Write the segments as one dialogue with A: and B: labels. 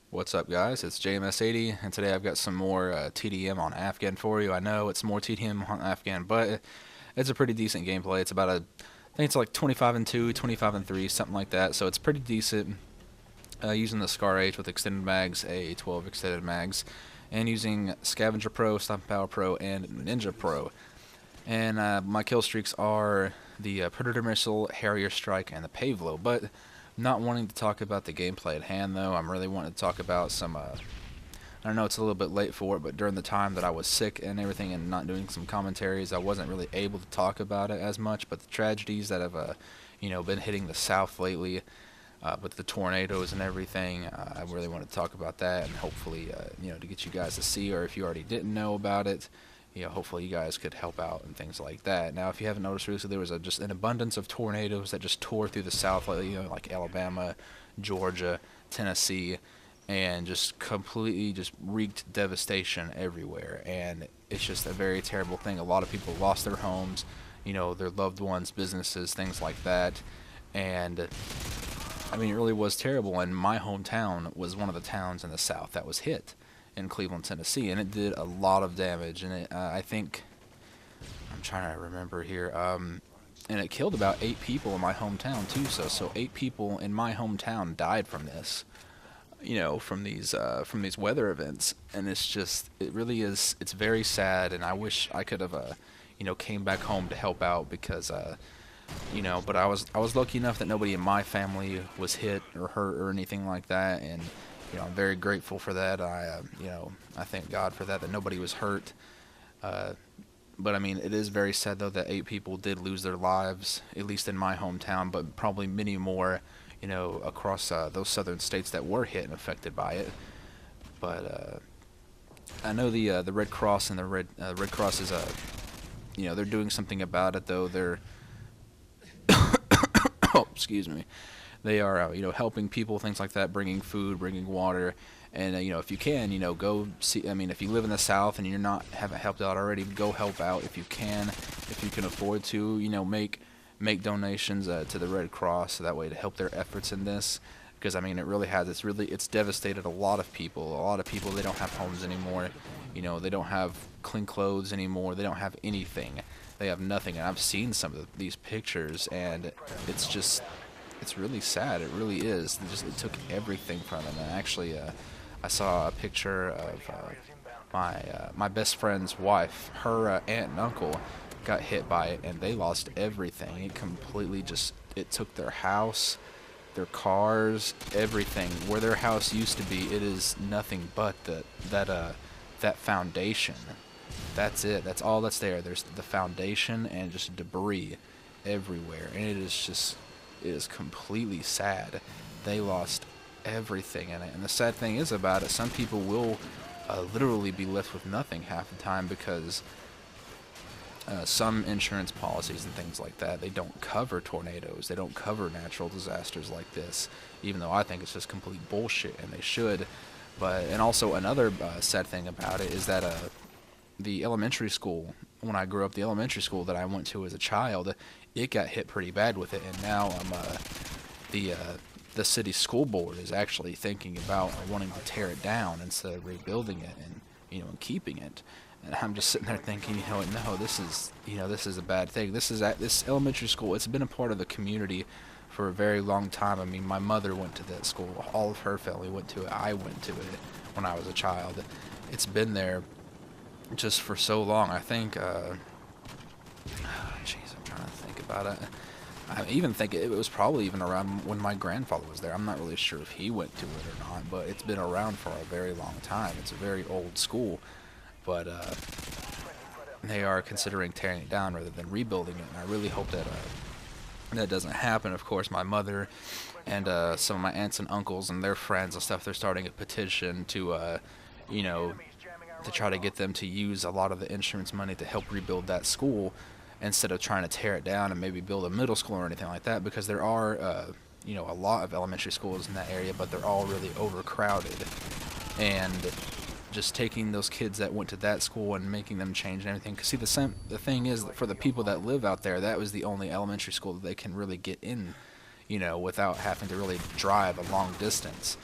A: What's up, guys? It's JMS80, and today I've got some more TDM on Afghan for you. I know it's more TDM on Afghan, but it's a pretty decent gameplay. It's about I think it's like 25 and 2, 25 and 3, something like that. So it's pretty decent. Using the Scar H with extended mags, A12 extended mags, and using Scavenger Pro, Stomping Power Pro, and Ninja Pro. And my kill streaks are the Predator Missile, Harrier Strike, and the Pavlo. But not wanting to talk about the gameplay at hand, though. I'm really wanting to talk about some. I know it's a little bit late for it, but during the time that I was sick and everything, and not doing some commentaries, I wasn't really able to talk about it as much. But the tragedies that have, been hitting the South lately, with the tornadoes and everything, I really want to talk about that, and hopefully, to get you guys to see, or if you already didn't know about it, hopefully you guys could help out and things like that. Now, if you haven't noticed recently, there was just an abundance of tornadoes that just tore through the South lately, like Alabama, Georgia, Tennessee, and just completely just wreaked devastation everywhere. And it's just a very terrible thing. A lot of people lost their homes, their loved ones, businesses, things like that. And I mean, it really was terrible. And my hometown was one of the towns in the South that was hit in Cleveland, Tennessee, and it did a lot of damage. And I think I'm trying to remember here, and it killed about 8 people in my hometown too. So 8 people in my hometown died from this, from these weather events. And it really is. It's very sad, and I wish I could have, came back home to help out because. But I was lucky enough that nobody in my family was hit or hurt or anything like that, and I'm very grateful for that. I thank God for that nobody was hurt. But I mean, it is very sad though that 8 people did lose their lives, at least in my hometown, but probably many more, across those southern states that were hit and affected by it. But I know the Red Cross and the Red Cross is they're doing something about it though. They're oh, excuse me. They are, helping people, things like that, bringing food, bringing water, and if you can, go see. I mean, if you live in the South and haven't helped out already, go help out if you can, afford to, make donations to the Red Cross, so that way to help their efforts in this. Because I mean, it's devastated a lot of people. A lot of people, they don't have homes anymore. They don't have clean clothes anymore. They don't have anything. They have nothing. And I've seen some of these pictures, and it's really sad. It really is. It took everything from them. And actually, I saw a picture of my best friend's wife. Her aunt and uncle got hit by it, and they lost everything. It completely it took their house, their cars, everything. Where their house used to be, it is nothing but that foundation. That's it. That's all that's there. There's the foundation and just debris everywhere, and it is completely sad. They lost everything in it, and the sad thing is about it, some people will literally be left with nothing half the time because some insurance policies and things like that, they don't cover tornadoes. They don't cover natural disasters like this, even though I think it's just complete bullshit, and they should. And also another sad thing about it is that the elementary school, when I grew up, the elementary school that I went to as a child, it got hit pretty bad with it, and now the city school board is actually thinking about wanting to tear it down instead of rebuilding it and keeping it. And I'm just sitting there thinking, no, this is a bad thing. This elementary school, it's been a part of the community for a very long time. I mean, my mother went to that school. All of her family went to it. I went to it when I was a child. It's been there just for so long. I think, jeez, I'm trying to think about it. I even think it was probably even around when my grandfather was there. I'm not really sure if he went to it or not, but it's been around for a very long time. It's a very old school, but they are considering tearing it down rather than rebuilding it, and I really hope that that doesn't happen. Of course, my mother and some of my aunts and uncles and their friends and stuff, they're starting a petition to, to try to get them to use a lot of the insurance money to help rebuild that school instead of trying to tear it down and maybe build a middle school or anything like that, because there are, a lot of elementary schools in that area, but they're all really overcrowded. And just taking those kids that went to that school and making them change and everything. Because see, the thing is, that for the people that live out there, that was the only elementary school that they can really get in, without having to really drive a long distance.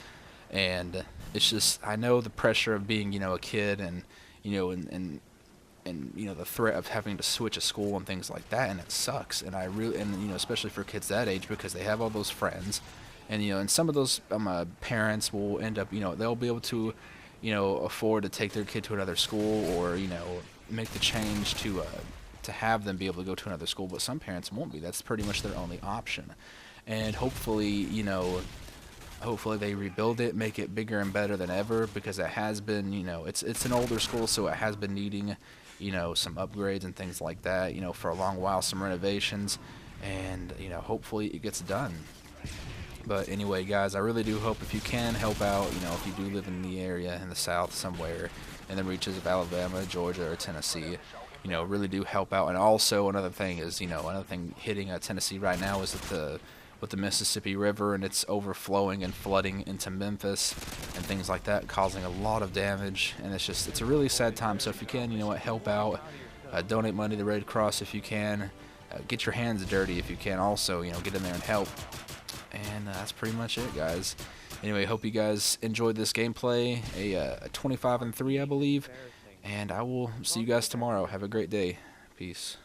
A: And it's just, I know the pressure of being, a kid, and and the threat of having to switch a school and things like that, and it sucks. And I really, and especially for kids that age, because they have all those friends, and and some of those parents will end up, they'll be able to afford to take their kid to another school, or make the change to have them be able to go to another school. But some parents won't be. That's pretty much their only option. And hopefully, hopefully they rebuild it, make it bigger and better than ever, because it has been, it's an older school, so it has been needing, some upgrades and things like that, for a long while, some renovations, and hopefully it gets done. But anyway, guys, I really do hope, if you can help out, if you do live in the area in the South somewhere, in the reaches of Alabama, Georgia, or Tennessee, really do help out. And also another thing is, another thing hitting Tennessee right now is that with the Mississippi River, and it's overflowing and flooding into Memphis and things like that, causing a lot of damage. And it's a really sad time. So if you can, help out, donate money to the Red Cross if you can, get your hands dirty if you can also, get in there and help. And that's pretty much it, guys. Anyway, hope you guys enjoyed this gameplay, a 25-3, I believe, and I will see you guys tomorrow. Have a great day. Peace.